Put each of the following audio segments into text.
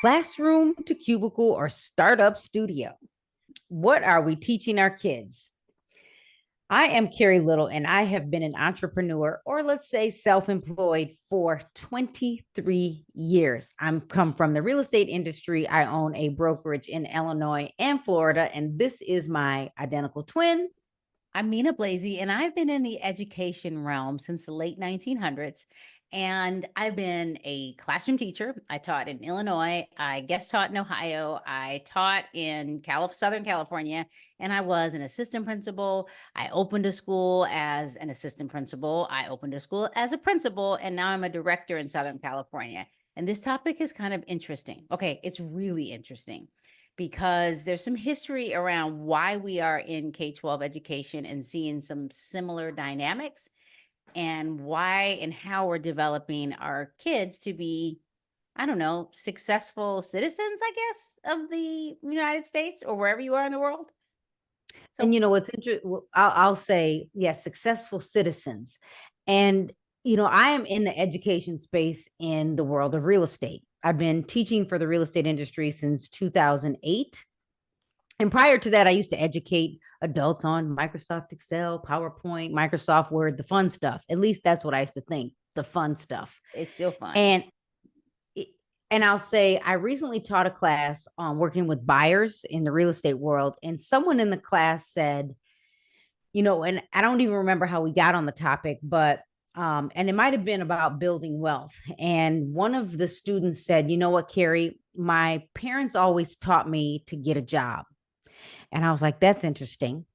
Classroom to cubicle or startup studio. What are we teaching our kids? I am Carrie Little, and I have been an entrepreneur, or let's say self-employed, for 23 years. I'm come from the real estate industry. I own a brokerage in Illinois and Florida, and this is my identical twin. I'm Mina Blazy, and I've been in the education realm since the late 1900s. And I've been a classroom teacher. I taught in Illinois. I guest taught in Ohio. I taught in Southern California, and I was an assistant principal. I opened a school as an assistant principal. I opened a school as a principal, and now I'm a director in Southern California. And this topic is kind of interesting. Okay, it's really interesting because there's some history around why we are in K-12 education and seeing some similar dynamics and why and how we're developing our kids to be, I don't know, successful citizens, I guess, of the United States or wherever you are in the world. And So what's interesting, I'll say, yes, successful citizens. And, I am in the education space in the world of real estate. I've been teaching for the real estate industry since 2008. And prior to that, I used to educate adults on Microsoft Excel, PowerPoint, Microsoft Word, the fun stuff. At least that's what I used to think, the fun stuff. it's still fun. And and I'll say I recently taught a class on working with buyers in the real estate world, and someone in the class said, and I don't even remember how we got on the topic, but and it might have been about building wealth. And one of the students said, "You know what, Carrie, my parents always taught me to get a job." And I was like, "That's interesting."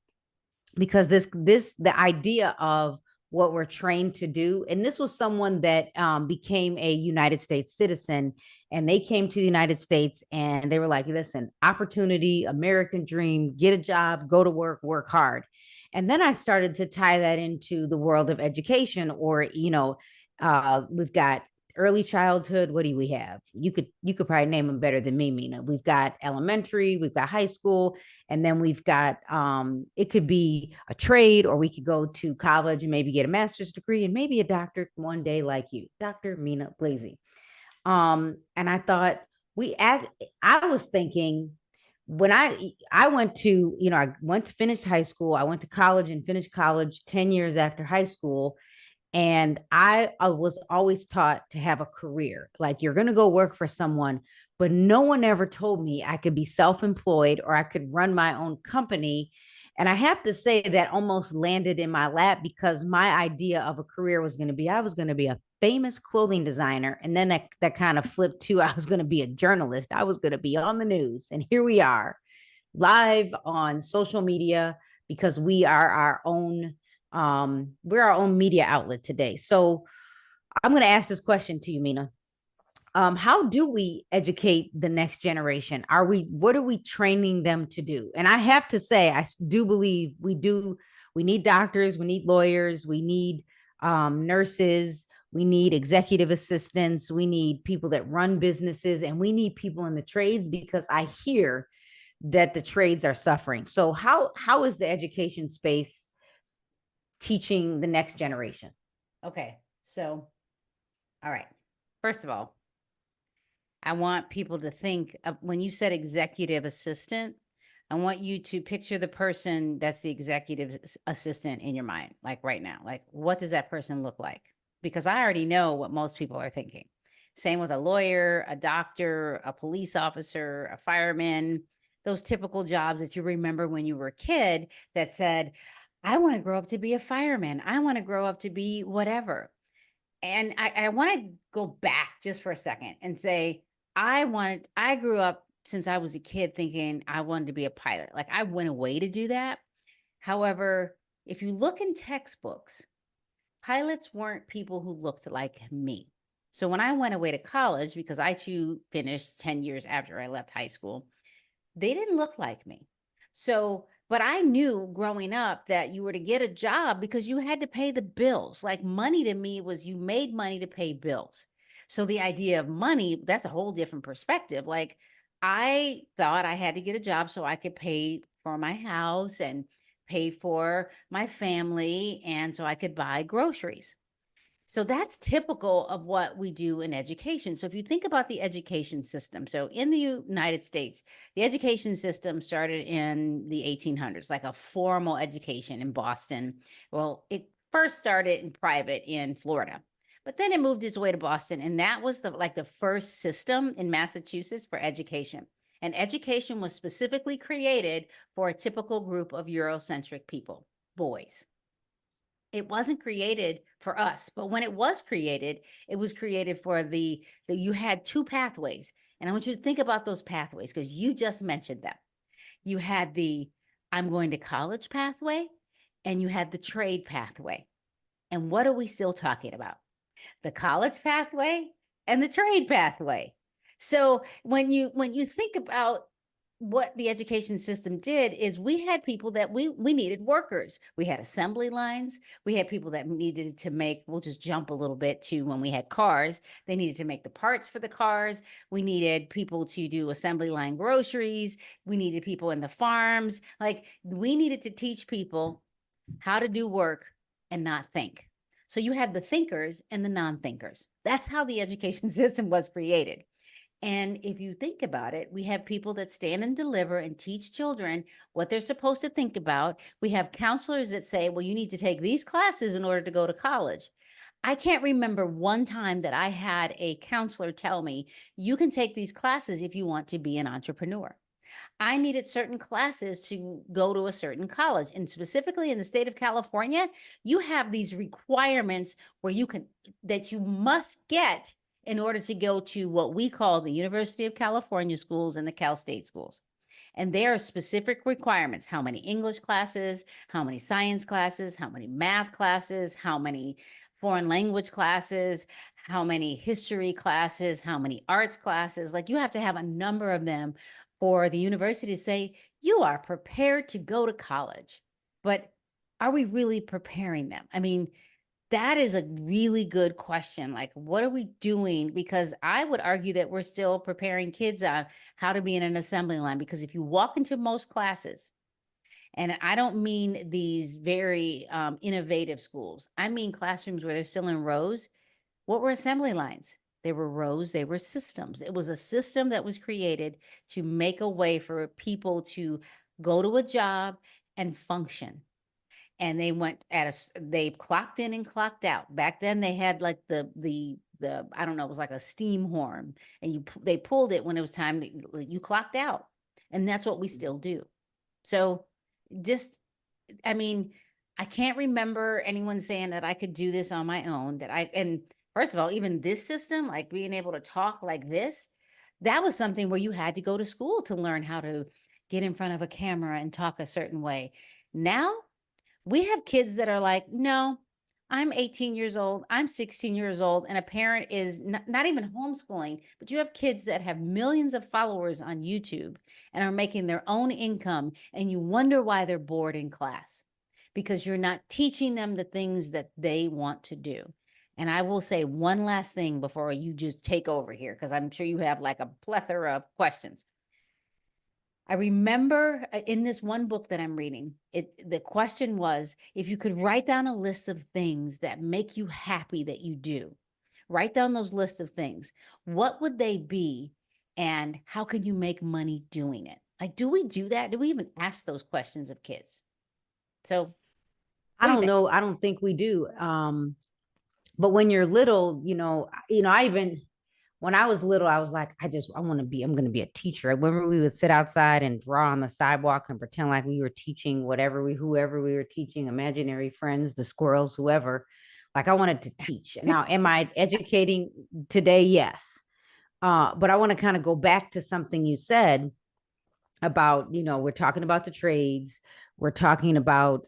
Because the idea of what we're trained to do, and this was someone that became a United States citizen, and they came to the United States and they were like, listen, opportunity, American dream, get a job, go to work hard. And then I started to tie that into the world of education, or we've got early childhood. What do we have? You could probably name them better than me, Mina. We've got elementary, we've got high school, and then we've got it could be a trade, or we could go to college and maybe get a master's degree and maybe a doctor one day, like you, Dr. Mina Blazy. And I thought I was thinking, when I went to, I went to finish high school, I went to college and finished college 10 years after high school. And I was always taught to have a career. Like, you're going to go work for someone, but no one ever told me I could be self-employed or I could run my own company. And I have to say that almost landed in my lap, because my idea of a career was going to be, I was going to be a famous clothing designer. And then that kind of flipped to, I was going to be a journalist. I was going to be on the news. And here we are, live on social media, because we're our own media outlet today. So I'm going to ask this question to you, Mina. How do we educate the next generation? What are we training them to do? And I have to say, I do believe we need doctors, we need lawyers, we need nurses, we need executive assistants, we need people that run businesses, and we need people in the trades, because I hear that the trades are suffering. So how is the education space teaching the next generation? Okay. So, all right. First of all, I want people to think of, when you said executive assistant, I want you to picture the person that's the executive assistant in your mind, like right now. Like, what does that person look like? Because I already know what most people are thinking. Same with a lawyer, a doctor, a police officer, a fireman, those typical jobs that you remember when you were a kid that said, I want to grow up to be a fireman. I want to grow up to be whatever. And I want to go back just for a second and say, I grew up since I was a kid thinking I wanted to be a pilot. Like, I went away to do that. However, if you look in textbooks, pilots weren't people who looked like me. So when I went away to college, because I too finished 10 years after I left high school, they didn't look like me. So, but I knew growing up that you were to get a job because you had to pay the bills. Like, money to me was, you made money to pay bills. So the idea of money, that's a whole different perspective. Like, I thought I had to get a job so I could pay for my house and pay for my family, and so I could buy groceries. So that's typical of what we do in education. So if you think about the education system, so in the United States, the education system started in the 1800s, like a formal education in Boston. Well, it first started in private in Florida, but then it moved its way to Boston, and that was the first system in Massachusetts for education. And education was specifically created for a typical group of Eurocentric people, boys. It wasn't created for us, but when it was created for you had two pathways. And I want you to think about those pathways because you just mentioned them. You had the I'm going to college pathway, and you had the trade pathway. And what are we still talking about? The college pathway and the trade pathway. So when you think about what the education system did is we had people that we needed workers. We had assembly lines. We had people that needed to make, we'll just jump a little bit to when we had cars. They needed to make the parts for the cars. We needed people to do assembly line groceries. We needed people in the farms. Like we needed to teach people how to do work and not think. So you had the thinkers and the non-thinkers. That's how the education system was created. And if you think about it, we have people that stand and deliver and teach children what they're supposed to think about. We have counselors that say, well, you need to take these classes in order to go to college. I can't remember one time that I had a counselor tell me, you can take these classes if you want to be an entrepreneur. I needed certain classes to go to a certain college. And specifically in the state of California, you have these requirements where that you must get in order to go to what we call the University of California schools and the Cal State schools. And there are specific requirements: how many English classes, how many science classes, how many math classes, how many foreign language classes, how many history classes, how many arts classes. Like you have to have a number of them for the university to say, you are prepared to go to college. But are we really preparing them? I mean, that is a really good question. Like, what are we doing? Because I would argue that we're still preparing kids on how to be in an assembly line. Because if you walk into most classes, and I don't mean these very innovative schools, I mean classrooms where they're still in rows. What were assembly lines? They were rows, they were systems. It was a system that was created to make a way for people to go to a job and function. And they clocked in and clocked out. Back then they had like the I don't know, it was like a steam horn, and they pulled it when it was time you clocked out. And that's what we still do. So just, I mean, I can't remember anyone saying that I could do this on my own, and first of all, even this system, like being able to talk like this, that was something where you had to go to school to learn how to get in front of a camera and talk a certain way. Now we have kids that are like, no, I'm 18 years old, I'm 16 years old, and a parent is not even homeschooling, but you have kids that have millions of followers on YouTube and are making their own income, and you wonder why they're bored in class because you're not teaching them the things that they want to do. And I will say one last thing before you just take over here, because I'm sure you have like a plethora of questions. I remember in this one book that I'm reading, the question was, if you could write down a list of things that make you happy that you do, write down those lists of things. What would they be? And how can you make money doing it? Like, do we do that? Do we even ask those questions of kids? So I what do you don't think? know. I don't think we do. But when you're little, I even when I was little, I was like, I'm going to be a teacher. I remember we would sit outside and draw on the sidewalk and pretend like we were teaching whoever we were teaching, imaginary friends, the squirrels, whoever. Like I wanted to teach. Now, am I educating today? Yes. But I want to kind of go back to something you said about, we're talking about the trades. We're talking about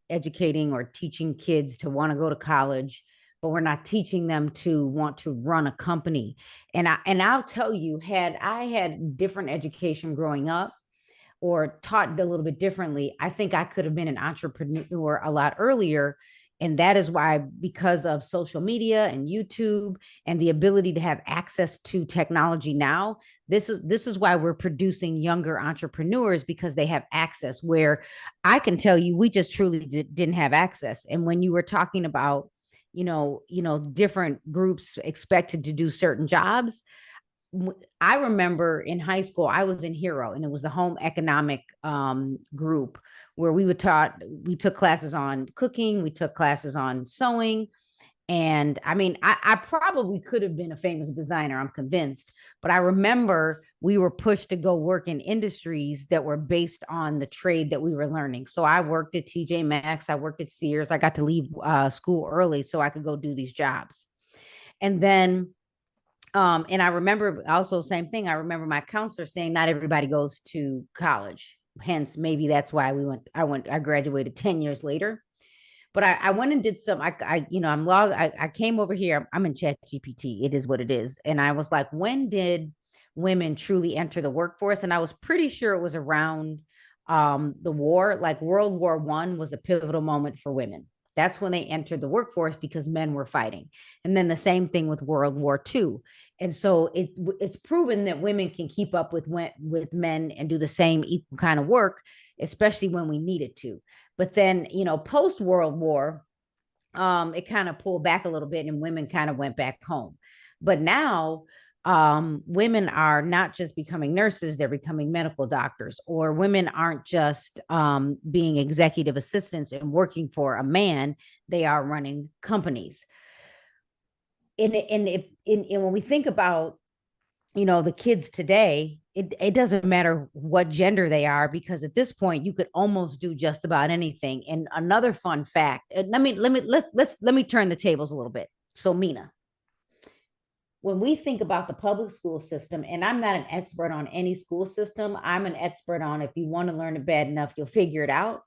educating or teaching kids to want to go to college, but we're not teaching them to want to run a company. And I'll tell you, had I had different education growing up or taught a little bit differently, I think I could have been an entrepreneur a lot earlier. And that is why, because of social media and YouTube and the ability to have access to technology now, this is why we're producing younger entrepreneurs, because they have access. Where I can tell you, we just truly didn't have access. And when you were talking about, different groups expected to do certain jobs. I remember in high school, I was in Hero, and it was the home economic group where we took classes on cooking, we took classes on sewing. And I mean, I probably could have been a famous designer, I'm convinced. But I remember we were pushed to go work in industries that were based on the trade that we were learning. So I worked at TJ Maxx, I worked at Sears. I got to leave school early so I could go do these jobs. And then and I remember also same thing. I remember my counselor saying not everybody goes to college. Hence, maybe that's why I graduated 10 years later. But I went and did some, I came over here. I'm in Chat GPT. It is what it is. And I was like, when did women truly enter the workforce? And I was pretty sure it was around the war. Like World War I was a pivotal moment for women. That's when they entered the workforce because men were fighting. And then the same thing with World War II. And so it's proven that women can keep up with men and do the same equal kind of work, especially when we needed to. But then, post World War, it kind of pulled back a little bit and women kind of went back home. But now, women are not just becoming nurses, they're becoming medical doctors, or women aren't just being executive assistants and working for a man, they are running companies. And when we think about the kids today, it doesn't matter what gender they are, because at this point you could almost do just about anything. And another fun fact, let me turn the tables a little bit. So Mina, when we think about the public school system, and I'm not an expert on any school system, I'm an expert on, if you want to learn it bad enough, you'll figure it out.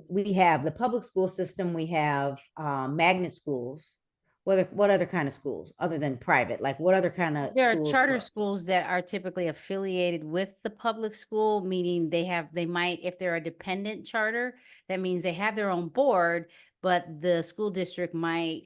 We have the public school system, we have magnet schools. What other kind of schools other than private? Like what other kind of There are schools? charter schools that are typically affiliated with the public school, meaning they might, if they're a dependent charter, that means they have their own board, but the school district might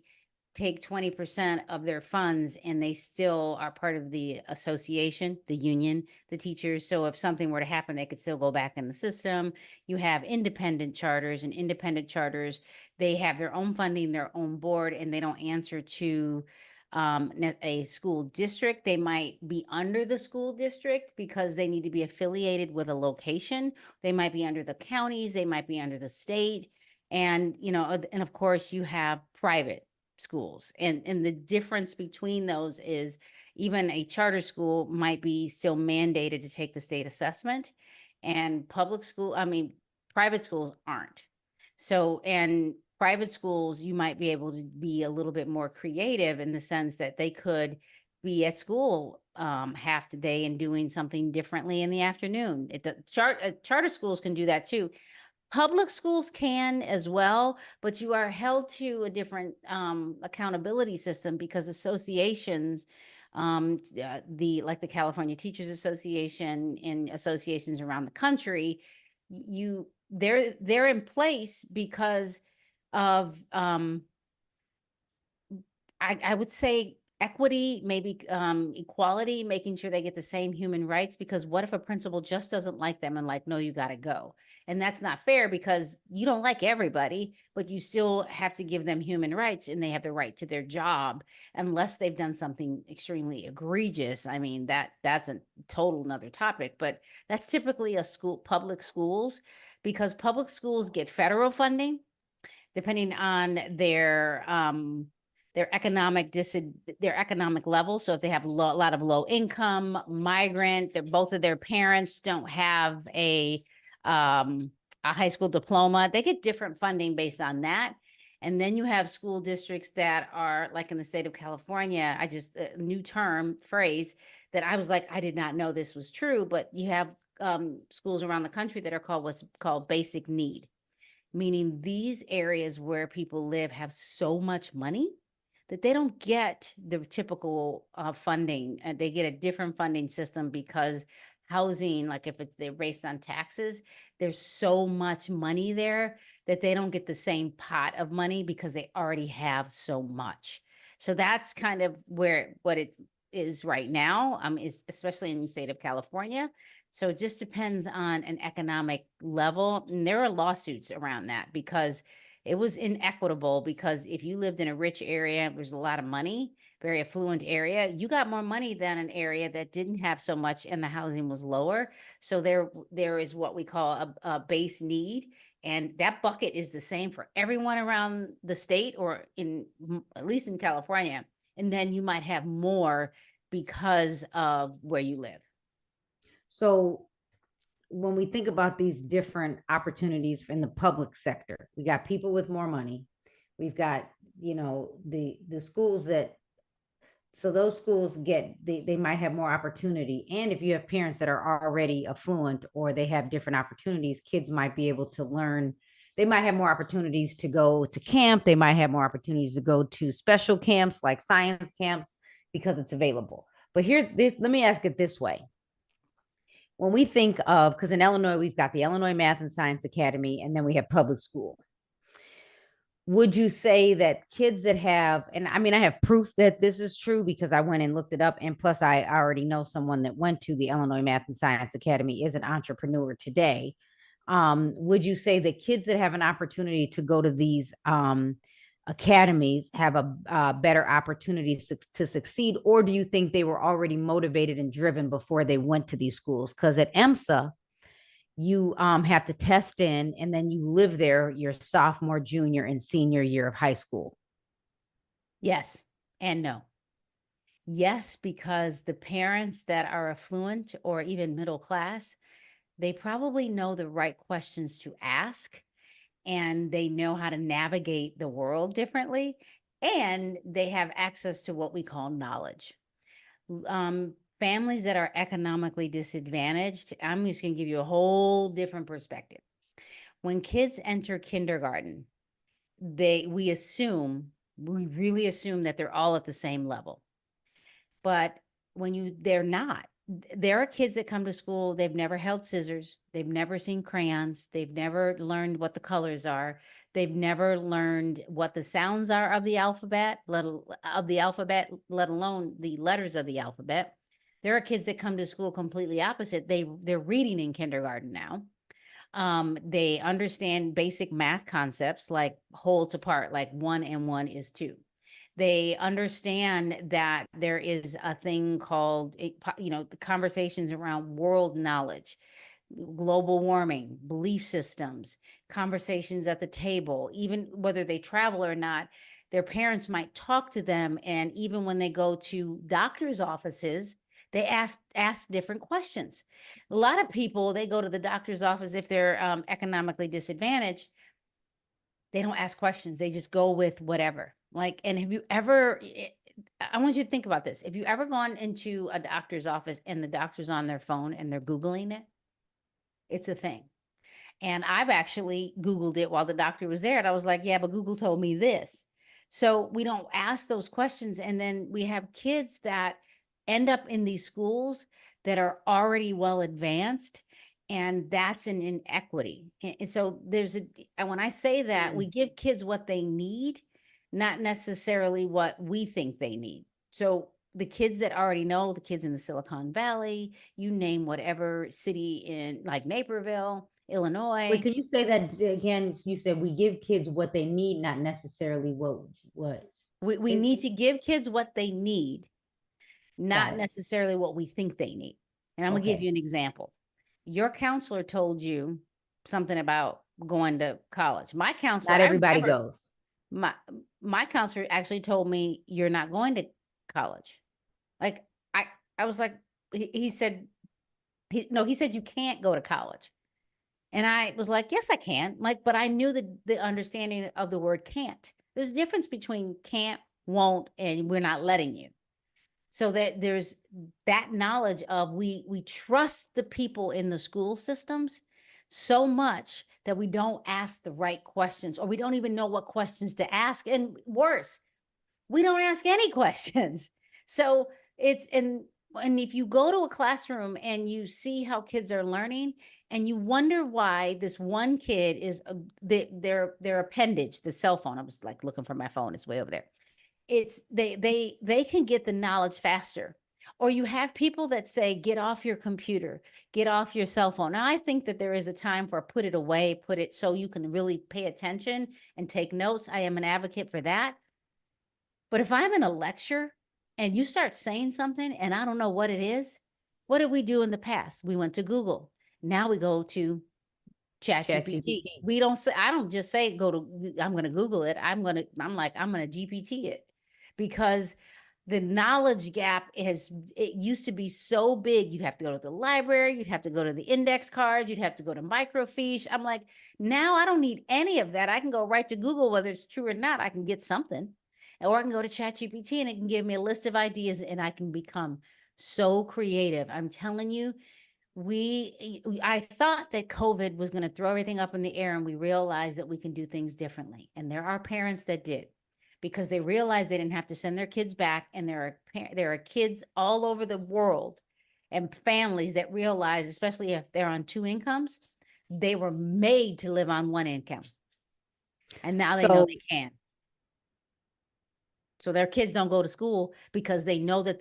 take 20% of their funds and they still are part of the association, the union, the teachers. So if something were to happen, they could still go back in the system. You have independent charters, and independent charters, they have their own funding, their own board, and they don't answer to a school district. They might be under the school district because they need to be affiliated with a location. They might be under the counties, they might be under the state. And, and of course you have private schools. And the difference between those is even a charter school might be still mandated to take the state assessment, and private schools aren't. So, and private schools, you might be able to be a little bit more creative in the sense that they could be at school half the day and doing something differently in the afternoon. Charter schools can do that too. Public schools can as well, but you are held to a different accountability system, because associations, like the California Teachers Association and associations around the country, they're in place because of I would say equity, maybe equality, making sure they get the same human rights. Because what if a principal just doesn't like them and like, no, you got to go? And that's not fair, because you don't like everybody, but you still have to give them human rights, and they have the right to their job unless they've done something extremely egregious. I mean, that's a total another topic, but that's typically public schools, because public schools get federal funding depending on their economic level. So if they have a lot of low income, migrant, both of their parents don't have a high school diploma, they get different funding based on that. And then you have school districts that are like in the state of California. I just new phrase that I was like, I did not know this was true, but you have schools around the country that are what's called basic need, meaning these areas where people live have so much money that they don't get the typical funding. They get a different funding system because housing, like if they're based on taxes, there's so much money there that they don't get the same pot of money because they already have so much. So that's kind of what it is right now, is especially in the state of California. So it just depends on an economic level. And there are lawsuits around that because It was inequitable because if you lived in a rich area, there's a lot of money, very affluent area, you got more money than an area that didn't have so much and the housing was lower. So there is what we call a base need. And that bucket is the same for everyone around the state or at least in California. And then you might have more because of where you live. So when we think about these different opportunities in the public sector, we got people with more money. We've got, the schools that, so those schools they might have more opportunity. And if you have parents that are already affluent or they have different opportunities, kids might be able to learn. They might have more opportunities to go to camp. They might have more opportunities to go to special camps like science camps because it's available. But let me ask it this way. When we think of, because in Illinois, we've got the Illinois Math and Science Academy, and then we have public school. Would you say that kids that have, and I mean, I have proof that this is true because I went and looked it up. And plus, I already know someone that went to the Illinois Math and Science Academy, is an entrepreneur today. Would you say that kids that have an opportunity to go to these academies have a better opportunity to succeed? Or do you think they were already motivated and driven before they went to these schools? Because at EMSA, you have to test in and then you live there your sophomore, junior, and senior year of high school. Yes and no. Yes, because the parents that are affluent or even middle class, they probably know the right questions to ask and they know how to navigate the world differently. And they have access to what we call knowledge. Families that are economically disadvantaged, I'm just going to give you a whole different perspective. When kids enter kindergarten, we really assume that they're all at the same level. But they're not. There are kids that come to school, they've never held scissors, they've never seen crayons, they've never learned what the colors are, they've never learned what the sounds are of the alphabet, let alone the letters of the alphabet. There are kids that come to school completely opposite. They're reading in kindergarten now. They understand basic math concepts like whole to part, like 1 and 1 is 2. They understand that there is a thing called, the conversations around world knowledge, global warming, belief systems, conversations at the table, even whether they travel or not. Their parents might talk to them. And even when they go to doctor's offices, they ask different questions. A lot of people, they go to the doctor's office if they're economically disadvantaged. They don't ask questions. They just go with whatever. And have you ever, I want you to think about this. Have you ever gone into a doctor's office and the doctor's on their phone and they're Googling it? It's a thing. And I've actually Googled it while the doctor was there. And I was like, yeah, but Google told me this. So we don't ask those questions. And then we have kids that end up in these schools that are already well advanced. And that's an inequity. And so and when I say that, we give kids what they need, not necessarily what we think they need. So the kids that already know, the kids in the Silicon Valley, you name whatever city in like Naperville, Illinois. Wait, could you say that again? You said we give kids what they need, not necessarily what we need to give kids what they need, not necessarily what we think they need. And I'm gonna give you an example. Your counselor told you something about going to college. My counselor, not everybody goes. My counselor actually told me you're not going to college. Like I was like, he said you can't go to college. And I was like, yes, I can. But I knew the understanding of the word can't. There's a difference between can't, won't, and we're not letting you. So that there's that knowledge of we trust the people in the school systems so much that we don't ask the right questions, or we don't even know what questions to ask. And worse, we don't ask any questions. So and if you go to a classroom and you see how kids are learning and you wonder why this one kid is their appendage, the cell phone. I was like looking for my phone, it's way over there. It's they can get the knowledge faster, Or you have people that say, get off your computer, get off your cell phone. Now, I think that there is a time for put it away, put it so you can really pay attention and take notes. I am an advocate for that. But if I'm in a lecture and you start saying something and I don't know what it is, what did we do in the past? We went to Google. Now we go to ChatGPT. ChatGPT. We don't say, I don't just say go to, I'm going to Google it. I'm going to GPT it, because the knowledge gap it used to be so big. You'd have to go to the library, you'd have to go to the index cards, you'd have to go to microfiche. I'm like, now I don't need any of that. I can go right to Google, whether it's true or not. I can get something, or I can go to ChatGPT and it can give me a list of ideas and I can become so creative. I'm telling you, I thought that COVID was going to throw everything up in the air, and we realized that we can do things differently. And there are parents that did, because they realized they didn't have to send their kids back. And there are kids all over the world and families that realize, especially if they're on two incomes, they were made to live on one income. And now they know they can. So their kids don't go to school because they know that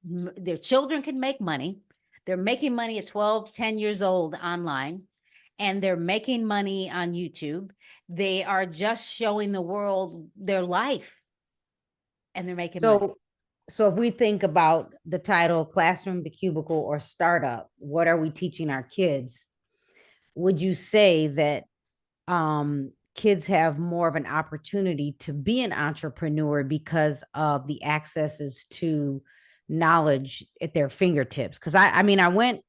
their children can make money. They're making money at 12, 10 years old online, and they're making money on YouTube. They are just showing the world their life, and they're making money. So if we think about the title Classroom to Cubicle or Startup, what are we teaching our kids? Would you say that kids have more of an opportunity to be an entrepreneur because of the accesses to knowledge at their fingertips? Because I mean, I went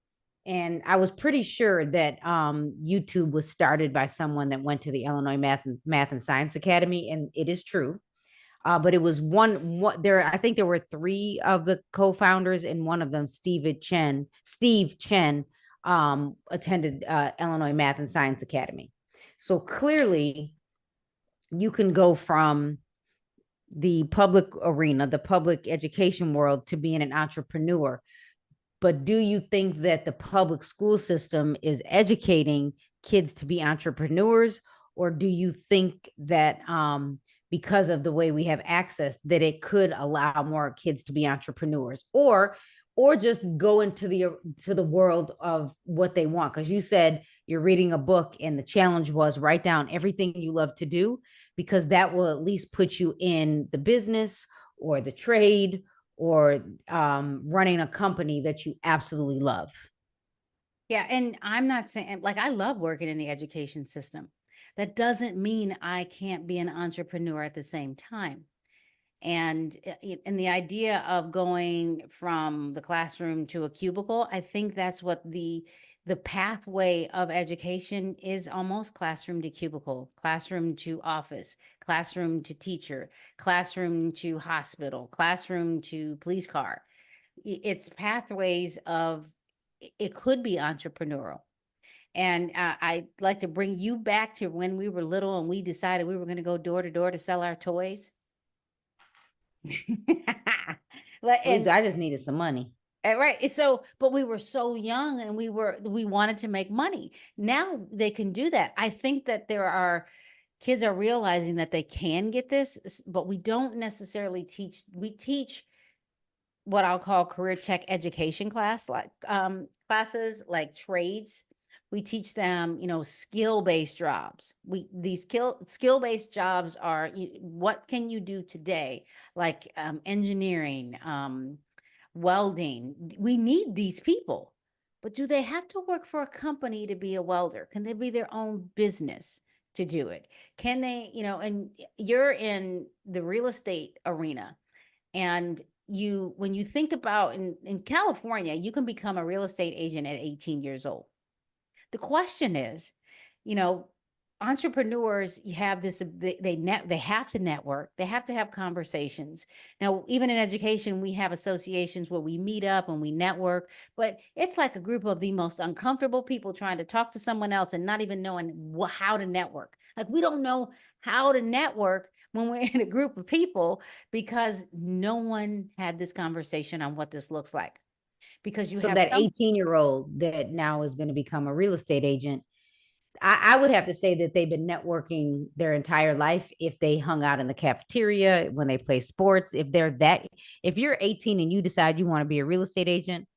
and I was pretty sure that YouTube was started by someone that went to the Illinois Math and Science Academy, and it is true. But it was one there. I think there were three of the co-founders, and one of them, Steve Chen, attended Illinois Math and Science Academy. So clearly, you can go from the public arena, the public education world, to being an entrepreneur. But do you think that the public school system is educating kids to be entrepreneurs, or do you think that because of the way we have access, that it could allow more kids to be entrepreneurs, or just go into the world of what they want? Because you said you're reading a book and the challenge was write down everything you love to do, because that will at least put you in the business or the trade or running a company that you absolutely love. Yeah. And I'm not saying, like, I love working in the education system. That doesn't mean I can't be an entrepreneur at the same time. And the idea of going from the classroom to a cubicle, I think that's what the pathway of education is, almost classroom to cubicle, classroom to office, classroom to teacher, classroom to hospital, classroom to police car. It's pathways of, it could be entrepreneurial. And I'd like to bring you back to when we were little and we decided we were going to go door to door to sell our toys. I just needed some money. Right. So, but we were so young and we wanted to make money. Now they can do that. I think that kids are realizing that they can get this, but we don't necessarily teach. We teach what I'll call career tech education classes, like trades. We teach them, skill-based jobs. These skill-based jobs are, what can you do today? Like engineering, welding. We need these people, but do they have to work for a company to be a welder? Can they be their own business to do it? Can they, and you're in the real estate arena, and when you think about in California, you can become a real estate agent at 18 years old. The question is, entrepreneurs, you have this, they have to network, they have to have conversations. Now, even in education, we have associations where we meet up and we network, but it's like a group of the most uncomfortable people trying to talk to someone else and not even knowing how to network. Like, we don't know how to network when we're in a group of people, because no one had this conversation on what this looks like. Because you So have that 18-year-old that now is going to become a real estate agent, I would have to say that they've been networking their entire life if they hung out in the cafeteria, when they play sports. If you're 18 and you decide you want to be a real estate agent,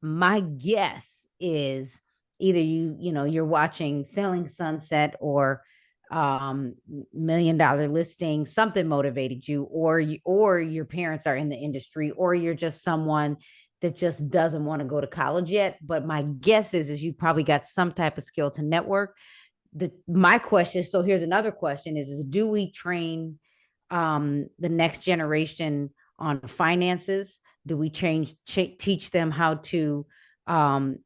my guess is either you're watching Selling Sunset or $1 million listing, something motivated you, or your parents are in the industry, or you're just someone that just doesn't want to go to college yet. But my guess is you probably got some type of skill to network. My question, so here's another question, is do we train the next generation on finances? Do we teach them how to um,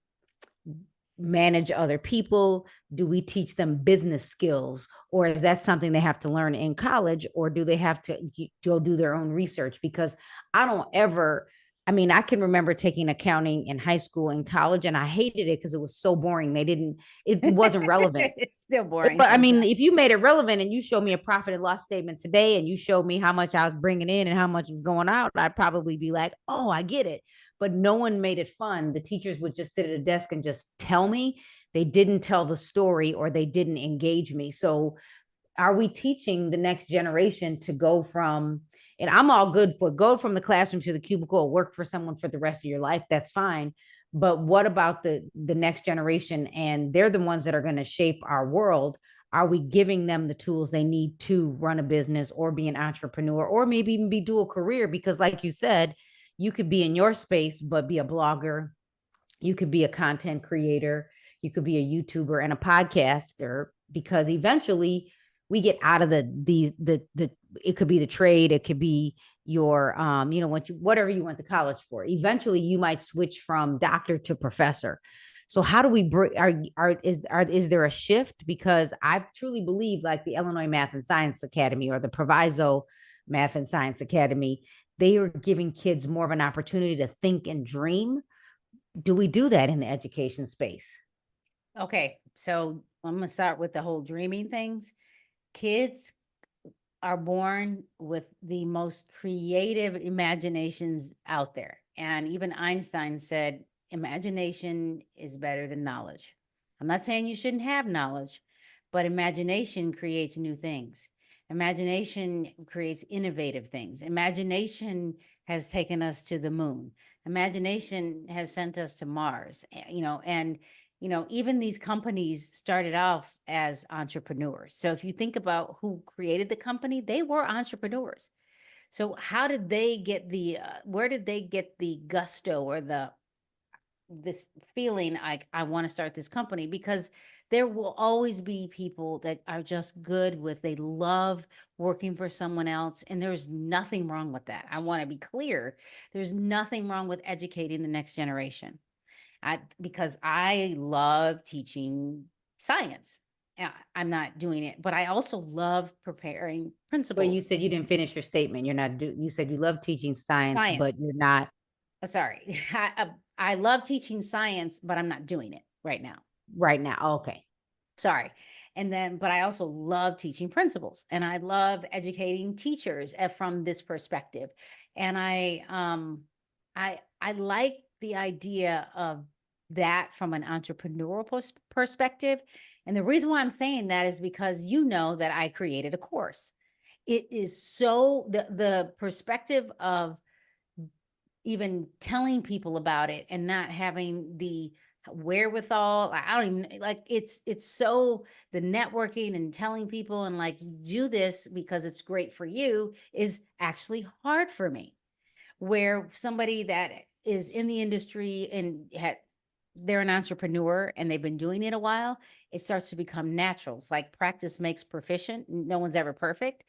manage other people? Do we teach them business skills, or is that something they have to learn in college, or do they have to go do their own research? Because I don't ever, I mean, I can remember taking accounting in high school and college, and I hated it because it was so boring. It wasn't relevant. It's still boring But I sometimes. mean, if you made it relevant and you showed me a profit and loss statement today, and you showed me how much I was bringing in and how much was going out, I'd probably be like, oh, I get it. But no one made it fun. The teachers would just sit at a desk and just tell me. They didn't tell the story, or they didn't engage me. So are we teaching the next generation to go from, and I'm all good for go from the classroom to the cubicle or work for someone for the rest of your life? That's fine. But what about the next generation? And they're the ones that are going to shape our world. Are we giving them the tools they need to run a business or be an entrepreneur, or maybe even be dual career? Because like you said, you could be in your space but be a blogger, you could be a content creator, you could be a YouTuber and a podcaster, because eventually we get out of the it could be the trade, it could be your whatever you went to college for. Eventually you might switch from doctor to professor. So how do we bring is there a shift? Because I truly believe, like the Illinois Math and Science Academy or the Proviso Math and Science Academy, they are giving kids more of an opportunity to think and dream. Do we do that in the education space? Okay, so I'm gonna start with the whole dreaming things. Kids are born with the most creative imaginations out there. And even Einstein said, imagination is better than knowledge. I'm not saying you shouldn't have knowledge, but imagination creates new things. Imagination creates innovative things. Imagination has taken us to the moon. Imagination has sent us to Mars, and even these companies started off as entrepreneurs. So if you think about who created the company, they were entrepreneurs. So how did they get where did they get the gusto or this feeling like I want to start this company? Because there will always be people that are just good with, they love working for someone else. And there's nothing wrong with that. I want to be clear. There's nothing wrong with educating the next generation. Because I love teaching science. I'm not doing it, but I also love preparing But you principals. said you didn't finish your statement. You said you love teaching science, Science. but you're not Sorry. I love teaching science, but I'm not doing it right now. right now. Oh, okay. Sorry. But I also love teaching principals, and I love educating teachers from this perspective. And I like the idea of that from an entrepreneurial perspective. And the reason why I'm saying that is because that I created a course. It is so the perspective of even telling people about it and not having the wherewithal. I don't even like it's so the networking and telling people and like do this because it's great for you is actually hard for me. Where somebody that is in the industry and they're an entrepreneur and they've been doing it a while, it starts to become natural. It's like practice makes proficient. No one's ever perfect.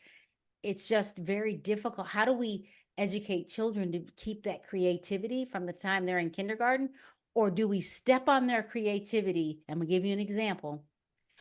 It's just very difficult. How do we educate children to keep that creativity from the time they're in kindergarten? Or do we step on their creativity? I'm going to give you an example.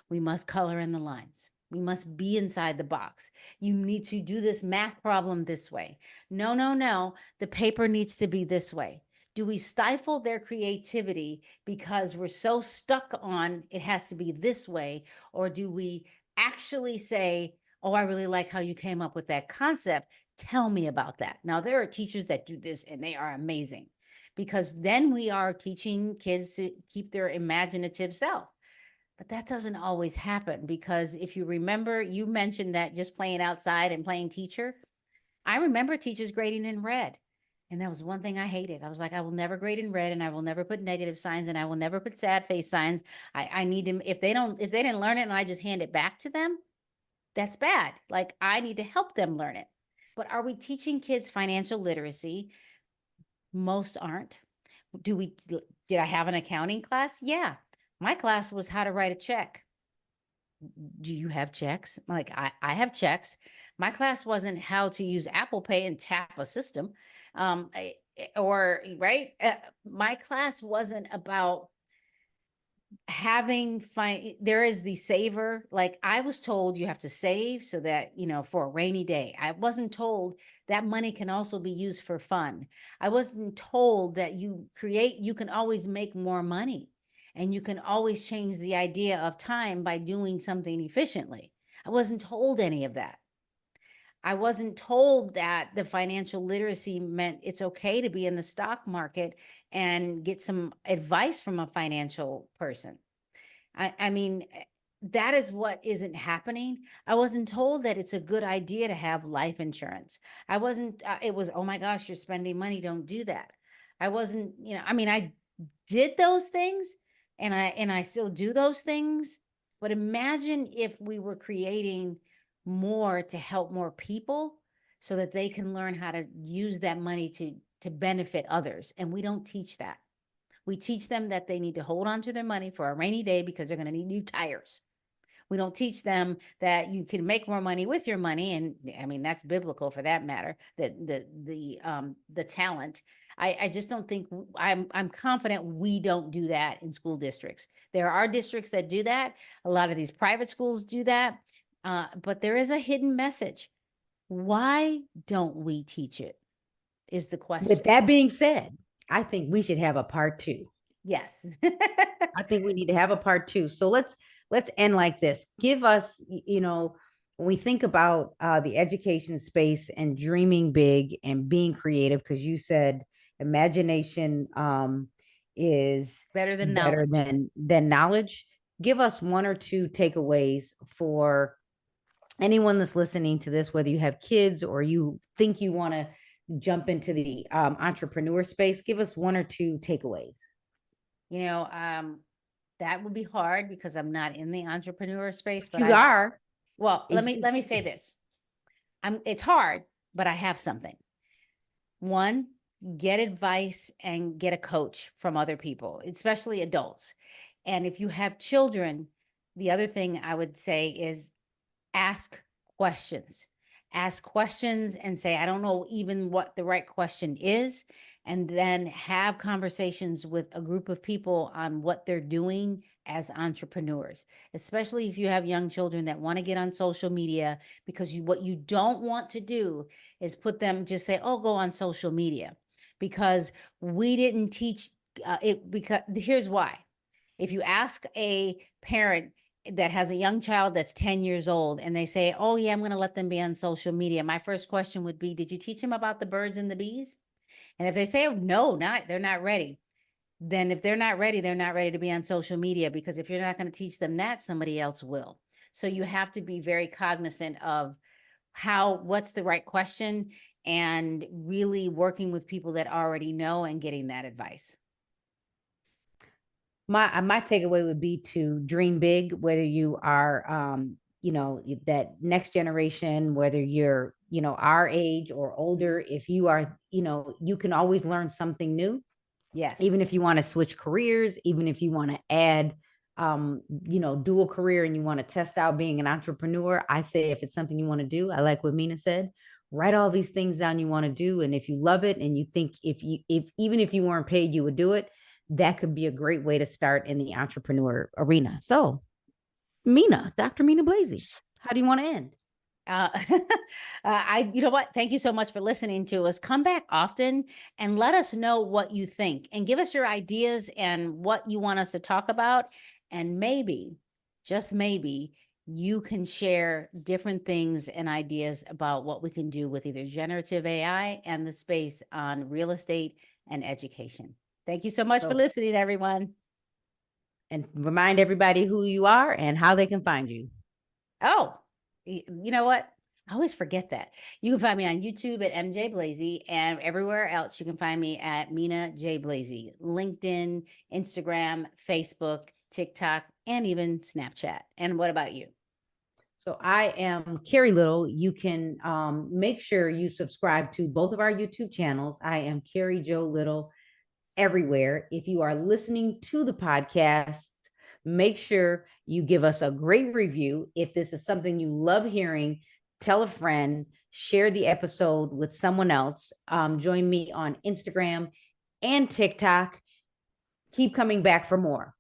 We must color in the lines. We must be inside the box. You need to do this math problem this way. No, no, no. The paper needs to be this way. Do we stifle their creativity because we're so stuck on it has to be this way? Or do we actually say, oh, I really like how you came up with that concept. Tell me about that. Now, there are teachers that do this and they are amazing, because then we are teaching kids to keep their imaginative self. But that doesn't always happen, because if you remember, you mentioned that just playing outside and playing teacher. I remember teachers grading in red. And that was one thing I hated. I was like, I will never grade in red, and I will never put negative signs, and I will never put sad face signs. I need them. If they didn't learn it and I just hand it back to them, that's bad. Like, I need to help them learn it. But are we teaching kids financial literacy? Most aren't. Did I have an accounting class? Yeah. My class was how to write a check. Do you have checks? Like, I have checks. My class wasn't how to use Apple Pay and tap a system. Or right. My class wasn't about having fine. There is the saver. Like, I was told you have to save so that, for a rainy day. I wasn't told that money can also be used for fun. I wasn't told that you can always make more money, and you can always change the idea of time by doing something efficiently. I wasn't told any of that. I wasn't told that the financial literacy meant it's okay to be in the stock market and get some advice from a financial person. I mean, that is what isn't happening. I wasn't told that it's a good idea to have life insurance. I wasn't, it was, oh my gosh, you're spending money. Don't do that. I wasn't, I mean, I did those things, and I still do those things. But imagine if we were creating more to help more people so that they can learn how to use that money to benefit others. And we don't teach that. We teach them that they need to hold on to their money for a rainy day because they're going to need new tires. We don't teach them that you can make more money with your money, and I mean, that's biblical for that matter. The talent. I just don't think, I'm confident we don't do that in school districts. There are districts that do that. A lot of these private schools do that, but there is a hidden message. Why don't we teach it? Is the question. With that being said, I think we should have a part two. Yes. I think we need to have a part two. So let's end like this. Give us, when we think about the education space and dreaming big and being creative, because you said imagination is Better than better knowledge. than knowledge. Give us one or two takeaways for anyone that's listening to this, whether you have kids or you think you want to jump into the entrepreneur space. Give us one or two takeaways. You know, that would be hard because I'm not in the entrepreneur space, but You are. well, let me say this. It's hard, but I have something. One, get advice and get a coach from other people, especially adults. And if you have children, the other thing I would say is ask questions. Ask questions and say, I don't know even what the right question is. And then have conversations with a group of people on what they're doing as entrepreneurs, especially if you have young children that want to get on social media, because what you don't want to do is put them, just say, oh, go on social media, because we didn't teach it. Because here's why. If you ask a parent that has a young child that's 10 years old and they say, oh yeah, I'm going to let them be on social media, my first question would be, did you teach them about the birds and the bees? And if they say, oh, no, they're not ready, then if they're not ready, they're not ready to be on social media, because if you're not going to teach them that, somebody else will. So you have to be very cognizant of what's the right question, and really working with people that already know and getting that advice. My takeaway would be to dream big, whether you are that next generation, whether you're our age or older. If you are, you can always learn something new, Yes. even if you want to switch careers, even if you want to add dual career and you want to test out being an entrepreneur. I say, if it's something you want to do, I like what Mina said, write all these things down you want to do, and if you love it and you think, if even if you weren't paid you would do it, that could be a great way to start in the entrepreneur arena. So, Mina, Dr. Mina Blasey, how do you want to end? Uh, you know what? Thank you so much for listening to us. Come back often and let us know what you think, and give us your ideas and what you want us to talk about. And maybe, just maybe, you can share different things and ideas about what we can do with either generative AI and the space on real estate and education. Thank you so much for So listening, everyone. and remind everybody who you are and how they can find you. Oh, you know what? I always forget that. You can find me on YouTube at MJ Blazy, and everywhere else you can find me at Mina J Blazy, LinkedIn, Instagram, Facebook, TikTok, and even Snapchat. And what about you? So I am Carrie Little. You can make sure you subscribe to both of our YouTube channels. I am Carrie Joe Little everywhere. If you are listening to the podcast, make sure you give us a great review. If this is something you love hearing, tell a friend, share the episode with someone else. Join me on Instagram and TikTok. Keep coming back for more.